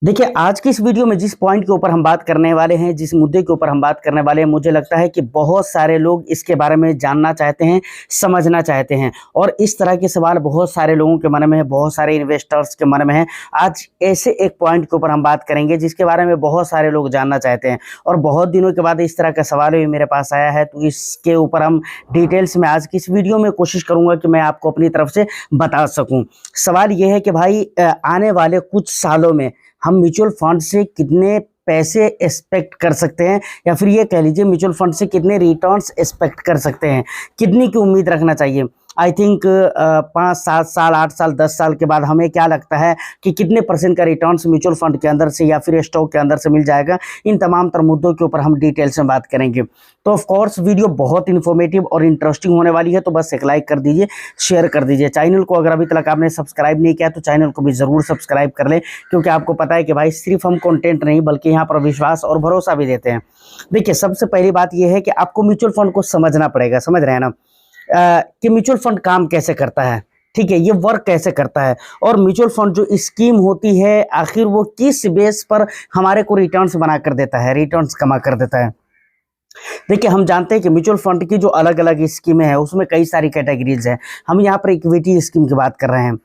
देखिए, आज की इस वीडियो में जिस पॉइंट के ऊपर हम बात करने वाले हैं, जिस मुद्दे के ऊपर हम बात करने वाले हैं, मुझे लगता है कि बहुत सारे लोग इसके बारे में जानना चाहते हैं, समझना चाहते हैं और इस तरह के सवाल बहुत सारे लोगों के मन में है, बहुत सारे इन्वेस्टर्स के मन में है। आज ऐसे एक पॉइंट के ऊपर हम बात करेंगे जिसके बारे में बहुत सारे लोग जानना चाहते हैं और बहुत दिनों के बाद इस तरह का सवाल भी मेरे पास आया है, तो इसके ऊपर हम डिटेल्स में आज की इस वीडियो में कोशिश करूँगा कि मैं आपको अपनी तरफ से बता सकूँ। सवाल ये है कि भाई आने वाले कुछ सालों में हम म्यूचुअल फंड से कितने पैसे एक्सपेक्ट कर सकते हैं या फिर ये कह लीजिए म्यूचुअल फंड से कितने रिटर्न्स एक्सपेक्ट कर सकते हैं, कितनी की उम्मीद रखना चाहिए। आई थिंक 5-7 साल 8 साल 10 साल के बाद हमें क्या लगता है कि कितने परसेंट का रिटर्न्स म्यूचुअल फंड के अंदर से या फिर स्टॉक के अंदर से मिल जाएगा। इन तमाम तर मुद्दों के ऊपर हम डिटेल्स में बात करेंगे। तो ऑफ कोर्स वीडियो बहुत इन्फॉर्मेटिव और इंटरेस्टिंग होने वाली है, तो बस एक लाइक कर दीजिए, शेयर कर दीजिए। चैनल को अगर अभी तक आपने सब्सक्राइब नहीं किया तो चैनल को भी ज़रूर सब्सक्राइब कर लें, क्योंकि आपको पता है कि भाई सिर्फ हम कंटेंट नहीं बल्कि यहाँ पर विश्वास और भरोसा भी देते हैं। देखिए, सबसे पहली बात यह है कि आपको म्यूचुअल फंड को समझना पड़ेगा, समझ रहे हैं ना, कि म्यूचुअल फंड काम कैसे करता है। ठीक है, ये वर्क कैसे करता है और म्यूचुअल फंड जो स्कीम होती है आखिर वो किस बेस पर हमारे को रिटर्न्स बना कर देता है, रिटर्न्स कमा कर देता है। देखिए, हम जानते हैं कि म्यूचुअल फंड की जो अलग अलग स्कीमें हैं उसमें कई सारी कैटेगरीज हैं। हम यहाँ पर इक्विटी स्कीम की बात कर रहे हैं।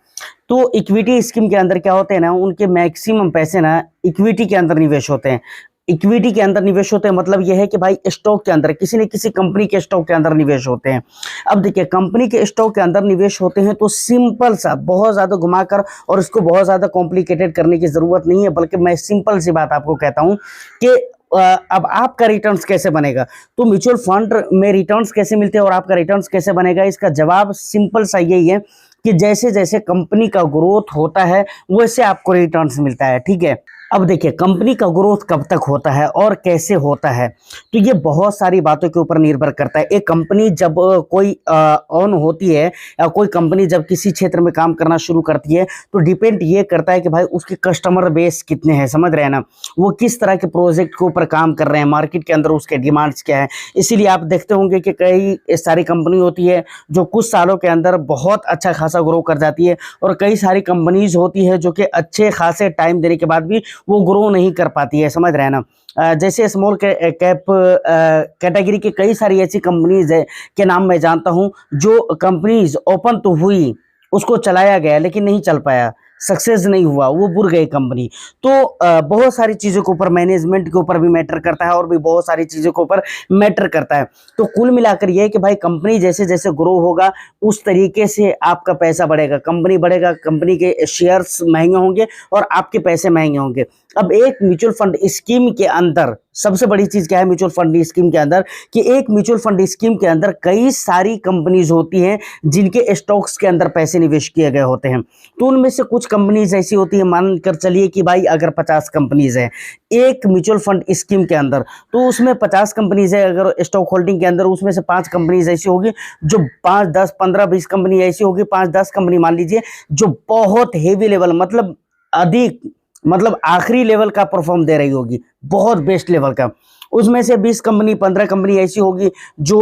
तो इक्विटी स्कीम के अंदर क्या होते हैं ना, उनके मैक्सिमम पैसे ना इक्विटी के अंदर निवेश होते हैं। इक्विटी के अंदर निवेश होते हैं मतलब यह है कि भाई स्टॉक के अंदर किसी न किसी कंपनी के स्टॉक के अंदर निवेश होते हैं। अब देखिए, कंपनी के स्टॉक के अंदर निवेश होते हैं तो सिंपल सा, बहुत ज़्यादा घुमाकर और इसको बहुत ज़्यादा कॉम्प्लिकेटेड करने की ज़रूरत नहीं है, बल्कि मैं सिंपल सी बात आपको कहता हूँ कि अब आपका रिटर्न्स कैसे बनेगा। तो म्यूचुअल फंड में रिटर्न्स कैसे मिलते हैं और आपका रिटर्न्स कैसे बनेगा, इसका जवाब सिंपल सा यही है कि जैसे जैसे कंपनी का ग्रोथ होता है वैसे आपको रिटर्न्स मिलता है। ठीक है, अब देखिए, कंपनी का ग्रोथ कब तक होता है और कैसे होता है, तो ये बहुत सारी बातों के ऊपर निर्भर करता है। एक कंपनी जब कोई ऑन होती है या कोई कंपनी जब किसी क्षेत्र में काम करना शुरू करती है तो डिपेंड ये करता है कि भाई उसके कस्टमर बेस कितने हैं, समझ रहे हैं ना, वो किस तरह के प्रोजेक्ट के ऊपर काम कर रहे हैं, मार्केट के अंदर उसके डिमांड्स क्या है। इसीलिए आप देखते होंगे कि कई सारी कंपनी होती है जो कुछ सालों के अंदर बहुत अच्छा खासा ग्रो कर जाती है और कई सारी कंपनीज होती है जो कि अच्छे खासे टाइम देने के बाद भी वो ग्रो नहीं कर पाती है, समझ रहे हैं ना। जैसे स्मॉल कैप कैटेगरी के कई सारी ऐसी कंपनीज है के नाम मैं जानता हूं जो कंपनीज ओपन तो हुई, उसको चलाया गया लेकिन नहीं चल पाया, सक्सेस नहीं हुआ, वो बुर गई कंपनी। तो बहुत सारी चीज़ों के ऊपर, मैनेजमेंट के ऊपर भी मैटर करता है और भी बहुत सारी चीज़ों के ऊपर मैटर करता है। तो कुल मिलाकर ये है कि भाई कंपनी जैसे जैसे ग्रो होगा उस तरीके से आपका पैसा बढ़ेगा, कंपनी बढ़ेगा, कंपनी के शेयर्स महंगे होंगे और आपके पैसे महंगे होंगे। अब एक म्यूचुअल फंड स्कीम के अंदर सबसे बड़ी चीज़ क्या है म्यूचुअल फंड स्कीम के अंदर, कि एक म्यूचुअल फंड स्कीम के अंदर कई सारी कंपनीज होती हैं जिनके स्टॉक्स के अंदर पैसे निवेश किए गए होते हैं। तो उनमें से कुछ कंपनीज ऐसी होती है, मान कर चलिए कि भाई अगर 50 कंपनीज हैं एक म्यूचुअल फंड स्कीम के अंदर, तो उसमें 50 कंपनीज है अगर स्टॉक होल्डिंग के अंदर, उसमें से 5 कंपनीज ऐसी होगी जो 5 10 15 20 कंपनी ऐसी होगी, 5 10 कंपनी मान लीजिए जो बहुत हेवी लेवल, मतलब अधिक, मतलब आखिरी लेवल का परफॉर्म दे रही होगी, बहुत बेस्ट लेवल का। उसमें से 20 कंपनी 15 कंपनी ऐसी होगी जो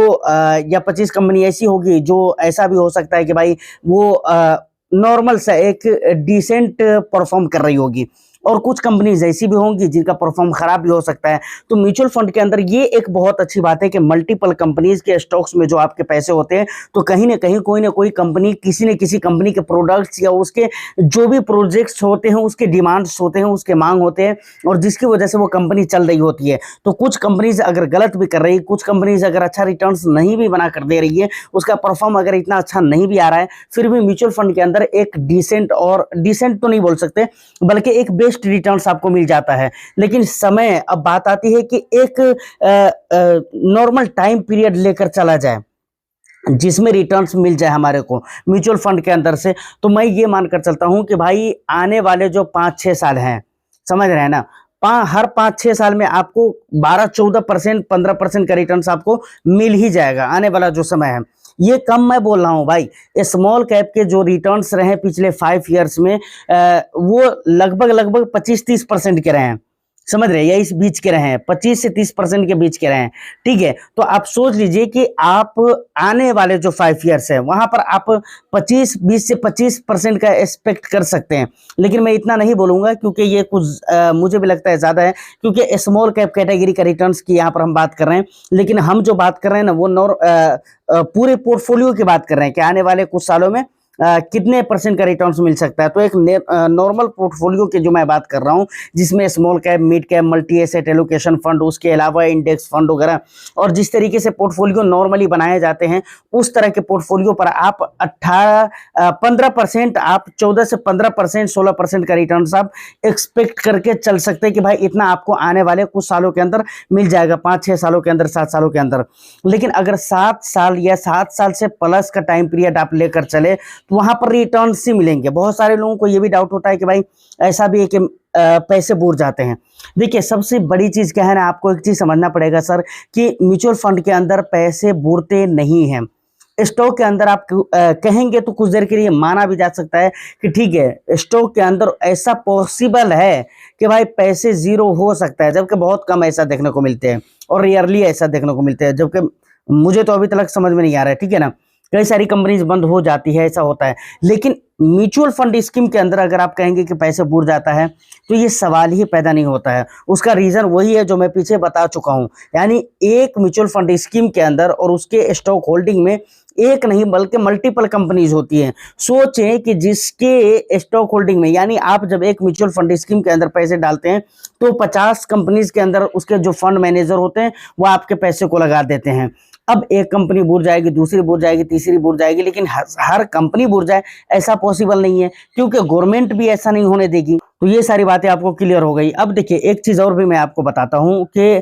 या 25 कंपनी ऐसी होगी जो ऐसा भी हो सकता है कि भाई वो नॉर्मल सा एक डिसेंट परफॉर्म कर रही होगी, और कुछ कंपनीज ऐसी भी होंगी जिनका परफॉर्म खराब भी हो सकता है। तो म्यूचुअल फंड के अंदर ये एक बहुत अच्छी बात है कि मल्टीपल कंपनीज के स्टॉक्स में जो आपके पैसे होते हैं, तो कहीं ना कोई कंपनी किसी न किसी कंपनी के प्रोडक्ट्स या उसके जो भी प्रोजेक्ट्स होते हैं उसके डिमांड्स होते हैं, उसके मांग होते हैं और जिसकी वजह से वो कंपनी चल रही होती है। तो कुछ कंपनीज अगर गलत भी कर रही है, कुछ कंपनीज अगर अच्छा रिटर्न्स नहीं भी बना कर दे रही है, उसका परफॉर्म अगर इतना अच्छा नहीं भी आ रहा है, फिर भी म्यूचुअल फंड के अंदर एक डिसेंट, और डिसेंट तो नहीं बोल सकते बल्कि एक बेस्ट रिटर्न्स आपको मिल जाता है। लेकिन समय, अब बात आती है कि एक नॉर्मल टाइम पीरियड लेकर चला जाए जिसमें रिटर्न्स मिल जाए हमारे को म्यूचुअल फंड के अंदर से, तो मैं ये मानकर चलता हूं कि भाई आने वाले जो 5-6 साल हैं, समझ रहे हैं ना, हर 5-6 साल में आपको 12-14% 15% का रिटर्न्स आपको मिल ही जाएगा आने वाला जो समय है। ये कम मैं बोल रहा हूँ भाई, स्मॉल कैप के जो रिटर्न्स रहे पिछले 5 ईयर्स में वो लगभग 25-30% के रहे हैं। समझ रहे हैं, या इस बीच के रहे हैं, 25 से 30% के बीच के रहे हैं। ठीक है, तो आप सोच लीजिए कि आप आने वाले जो 5 ईयर्स है वहां पर आप 20 से 25% का एक्सपेक्ट कर सकते हैं। लेकिन मैं इतना नहीं बोलूंगा क्योंकि ये कुछ मुझे भी लगता है ज्यादा है, क्योंकि स्मॉल कैप कैटेगरी का रिटर्न्स की यहाँ पर हम बात कर रहे हैं। लेकिन हम जो बात कर रहे हैं ना वो पूरे पोर्टफोलियो की बात कर रहे हैं कि आने वाले कुछ सालों में कितने परसेंट का रिटर्न्स मिल सकता है। तो एक नॉर्मल पोर्टफोलियो की जो मैं बात कर रहा हूं, जिसमें small cap, mid cap, multi asset allocation fund, उसके अलावा इंडेक्स फंड वगैरह, और जिस तरीके से पोर्टफोलियो नॉर्मली बनाए जाते हैं उस तरह के पोर्टफोलियो पर आप 15%, आप 14 से 15%, 16% का रिटर्न आप एक्सपेक्ट करके चल सकते हैं कि भाई इतना आपको आने वाले कुछ सालों के अंदर मिल जाएगा, 5-6 सालों के अंदर, 7 सालों के अंदर। लेकिन अगर 7 साल या 7 साल से प्लस का टाइम पीरियड आप लेकर चले तो वहां पर रिटर्न ही मिलेंगे। बहुत सारे लोगों को यह भी डाउट होता है कि भाई ऐसा भी है कि पैसे बुर जाते हैं। देखिए, सबसे बड़ी चीज क्या है ना, आपको एक चीज समझना पड़ेगा सर, कि म्यूचुअल फंड के अंदर पैसे बुरते नहीं हैं। स्टॉक के अंदर आप कहेंगे तो कुछ देर के लिए माना भी जा सकता है कि ठीक है, स्टॉक के अंदर ऐसा पॉसिबल है कि भाई पैसे जीरो हो सकता है, जबकि बहुत कम ऐसा देखने को मिलते हैं और रेयरली ऐसा देखने को मिलते हैं, जबकि मुझे तो अभी तक समझ में नहीं आ रहा है। ठीक है ना, कई सारी कंपनीज बंद हो जाती है, ऐसा होता है। लेकिन म्यूचुअल फंड स्कीम के अंदर अगर आप कहेंगे कि पैसे बुर जाता है तो ये सवाल ही पैदा नहीं होता है। उसका रीजन वही है जो मैं पीछे बता चुका हूं, यानी एक म्यूचुअल फंड स्कीम के अंदर और उसके स्टॉक होल्डिंग में एक नहीं बल्कि मल्टीपल कंपनीज होती हैं। सोचें कि जिसके स्टॉक होल्डिंग में, यानी आप जब एक म्यूचुअल फंड स्कीम के अंदर पैसे डालते हैं तो 50 कंपनीज के अंदर उसके जो फंड मैनेजर होते हैं वो आपके पैसे को लगा देते हैं। अब एक कंपनी बुर जाएगी, दूसरी बुर जाएगी, तीसरी बुर जाएगी, लेकिन हर कंपनी बुर जाए ऐसा पॉसिबल नहीं है, क्योंकि गवर्नमेंट भी ऐसा नहीं होने देगी। तो ये सारी बातें आपको क्लियर हो गई। अब देखिए, एक चीज और भी मैं आपको बताता हूं कि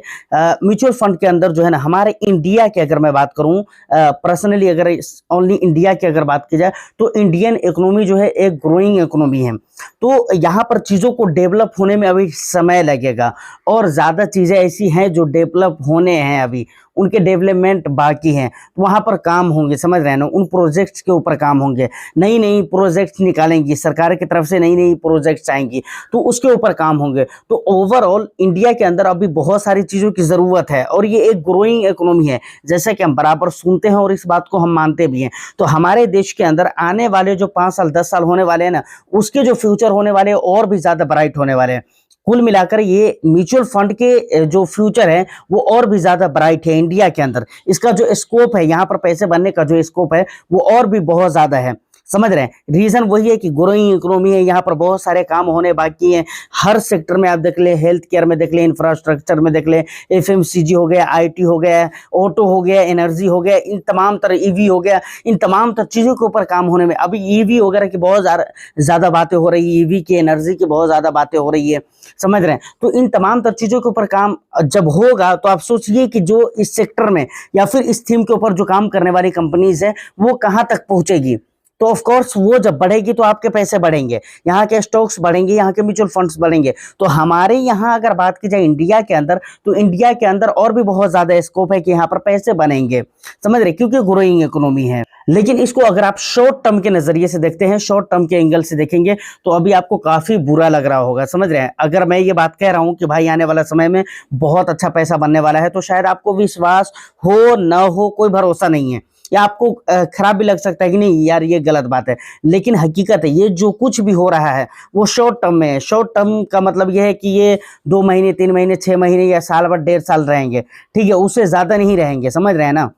म्यूचुअल फंड के अंदर जो है ना, हमारे इंडिया की अगर मैं बात करूं पर्सनली, अगर ओनली इंडिया की अगर बात की जाए तो इंडियन इकोनॉमी जो है एक ग्रोइंग इकोनॉमी है। तो यहाँ पर चीजों को डेवलप होने में अभी समय लगेगा और ज्यादा चीजें ऐसी हैं जो डेवलप होने हैं, अभी उनके डेवलपमेंट बाकी हैं, तो वहां पर काम होंगे, समझ रहे हैं ना, उन प्रोजेक्ट्स के ऊपर काम होंगे। नई नई प्रोजेक्ट्स निकालेंगी सरकार की तरफ से, नई नई प्रोजेक्ट्स आएंगी तो उसके ऊपर काम होंगे। तो ओवरऑल इंडिया के अंदर अभी बहुत सारी चीजों की जरूरत है और ये एक ग्रोइंग इकोनॉमी है, जैसा कि हम बराबर सुनते हैं और इस बात को हम मानते भी हैं। तो हमारे देश के अंदर आने वाले जो 5 साल 10 साल होने वाले हैं ना, उसके जो फ्यूचर होने वाले हैं और भी ज्यादा ब्राइट होने वाले हैं। कुल मिलाकर ये म्यूचुअल फंड के जो फ्यूचर है वो और भी ज्यादा ब्राइट है इंडिया के अंदर। इसका जो स्कोप है, यहाँ पर पैसे बनने का जो स्कोप है वो और भी बहुत ज्यादा है, समझ रहे हैं। रीजन वही है कि ग्रोइंग इकोनॉमी है, यहाँ पर बहुत सारे काम होने बाकी हैं। हर सेक्टर में आप देख ले, हेल्थ केयर में देख ले, इंफ्रास्ट्रक्चर में देख ले, एफएमसीजी हो गया, आईटी हो गया, ऑटो हो गया, एनर्जी हो गया, इन तमाम तरह ईवी हो गया, इन तमाम तरह चीजों के ऊपर काम होने में। अभी ईवी वगैरह की बहुत ज्यादा बातें हो रही है, ईवी की एनर्जी की बहुत ज्यादा बातें हो रही है, समझ रहे हैं। तो इन तमाम तरह चीजों के ऊपर काम जब होगा तो आप सोचिए कि जो इस सेक्टर में या फिर इस थीम के ऊपर जो काम करने वाली कंपनीज है वो कहां तक पहुंचेगी। तो ऑफ कोर्स वो जब बढ़ेगी तो आपके पैसे बढ़ेंगे, यहाँ के स्टॉक्स बढ़ेंगे, यहाँ के म्यूचुअल फंड्स बढ़ेंगे। तो हमारे यहाँ अगर बात की जाए इंडिया के अंदर, तो इंडिया के अंदर और भी बहुत ज्यादा स्कोप है कि यहाँ पर पैसे बनेंगे, समझ रहे, क्योंकि ग्रोइंग इकोनॉमी है। लेकिन इसको अगर आप शॉर्ट टर्म के नजरिए से देखते हैं, शॉर्ट टर्म के एंगल से देखेंगे तो अभी आपको काफी बुरा लग रहा होगा, समझ रहे हैं। अगर मैं ये बात कह रहा हूं कि भाई आने वाला समय में बहुत अच्छा पैसा बनने वाला है, तो शायद आपको विश्वास हो न हो, कोई भरोसा नहीं है, या आपको खराब भी लग सकता है कि नहीं यार ये गलत बात है। लेकिन हकीकत है, ये जो कुछ भी हो रहा है वो शॉर्ट टर्म में है। शॉर्ट टर्म का मतलब ये है कि ये 2 महीने, 3 महीने, 6 महीने या साल भर, 1.5 साल रहेंगे, ठीक है, उससे ज्यादा नहीं रहेंगे, समझ रहे हैं ना।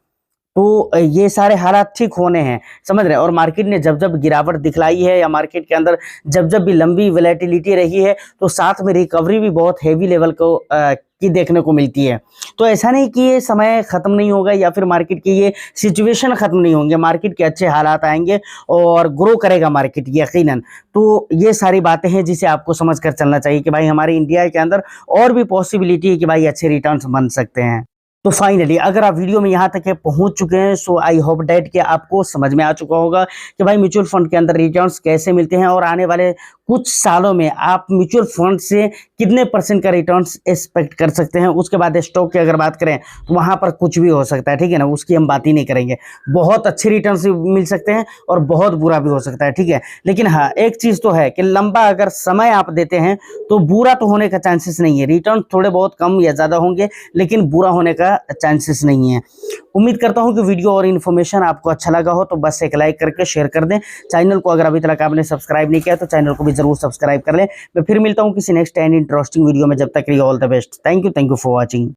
तो ये सारे हालात ठीक होने हैं, समझ रहे हैं। और मार्केट ने जब जब गिरावट दिखलाई है या मार्केट के अंदर जब जब भी लंबी वैलेटिलिटी रही है, तो साथ में रिकवरी भी बहुत हेवी लेवल को की देखने को मिलती है। तो ऐसा नहीं कि ये समय खत्म नहीं होगा या फिर मार्केट की ये सिचुएशन खत्म नहीं होंगे, मार्केट के अच्छे हालात आएंगे और ग्रो करेगा मार्केट यकीनन। तो ये सारी बातें हैं जिसे आपको समझ कर चलना चाहिए कि भाई हमारे इंडिया के अंदर और भी पॉसिबिलिटी है कि भाई अच्छे रिटर्न्स बन सकते हैं। तो फाइनली अगर आप वीडियो में यहाँ तक के पहुंच चुके हैं, सो आई होप डैट कि आपको समझ में आ चुका होगा कि भाई म्यूचुअल फंड के अंदर रिटर्न्स कैसे मिलते हैं और आने वाले कुछ सालों में आप म्यूचुअल फंड से कितने % का रिटर्न्स एक्सपेक्ट कर सकते हैं। उसके बाद स्टॉक की अगर बात करें तो वहाँ पर कुछ भी हो सकता है, ठीक है ना, उसकी हम बात ही नहीं करेंगे। बहुत अच्छे रिटर्न्स मिल सकते हैं और बहुत बुरा भी हो सकता है, ठीक है। लेकिन हाँ, एक चीज़ तो है कि लंबा अगर समय आप देते हैं तो बुरा तो होने का चांसेस नहीं है। रिटर्न थोड़े बहुत कम या ज़्यादा होंगे लेकिन बुरा होने का चांसेस नहीं है। उम्मीद करता हूँ कि वीडियो और इन्फॉर्मेशन आपको अच्छा लगा हो तो बस एक लाइक करके शेयर कर दें। चैनल को अगर अभी तक आपने सब्सक्राइब नहीं किया तो चैनल को भी जरूर सब्सक्राइब कर लें। मैं फिर मिलता हूँ किसी नेक्स्ट एंड इंटरेस्टिंग वीडियो में। जब तक के लिए all the best. Thank you for watching.